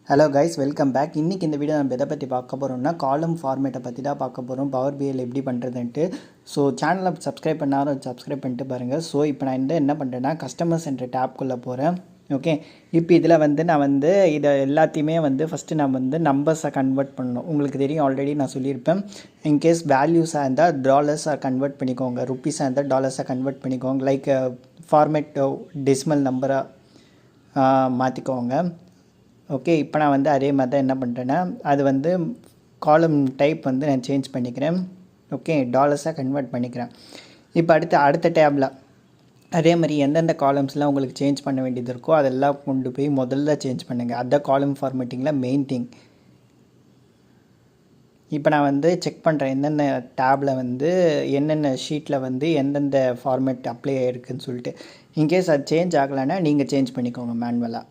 Hello guys, welcome back. இன்றைக்கி இந்த video நம்ம எதை பற்றி பார்க்க போகிறோம்னா காலம் ஃபார்மேட்டை பற்றி தான் பார்க்க போகிறோம். பவர் பிஐயில் எப்படி பண்ணுறதுன்ட்டு. ஸோ சேனலை சப்ஸ்கிரைப் பண்ணாலும் சப்ஸ்கிரைப் பண்ணிட்டு பாருங்கள். ஸோ இப்போ நான் என்ன பண்ணுறேன்னா கஸ்டமர் சென்டர் டேப்குள்ளே போகிறேன். ஓகே, இப்போ இதில் நான் இதை எல்லாத்தையுமே ஃபஸ்ட்டு நான் நம்பர்ஸை கன்வெர்ட் பண்ணணும். உங்களுக்கு தெரியும், ஆல்ரெடி நான் சொல்லியிருப்பேன். இன்கேஸ் வேல்யூஸாக இருந்தால் டாலர்ஸாக கன்வெர்ட் பண்ணிக்கோங்க, ருப்பீஸாக இருந்தால் டாலர்ஸாக கன்வெர்ட் பண்ணிக்கோங்க. லைக் ஃபார்மேட் டெசிமல் நம்பராக மாற்றிக்கோங்க. ஓகே, இப்போ நான் அதே மாதிரி தான் என்ன பண்ணுறேன்னா அது காலம் டைப் நான் சேஞ்ச் பண்ணிக்கிறேன். ஓகே, டாலர்ஸாக கன்வெர்ட் பண்ணிக்கிறேன். இப்போ அடுத்த டேபில் அதே மாதிரி எந்தெந்த காலம்ஸ்லாம் உங்களுக்கு சேஞ்ச் பண்ண வேண்டியது இருக்கோ அதெல்லாம் கொண்டு போய் முதல்ல சேஞ்ச் பண்ணுங்கள். அதுதான் காலம் ஃபார்மேட்டிங்கில் மெயின் திங். இப்போ நான் செக் பண்ணுறேன் என்னென்ன டேபில் என்னென்ன ஷீட்டில் எந்தெந்த ஃபார்மேட் அப்ளை ஆகிருக்குன்னு சொல்லிட்டு. இன்கேஸ் அது சேஞ்ச் ஆகலைன்னா நீங்கள் சேஞ்ச் பண்ணிக்கோங்க மேனுவலாக.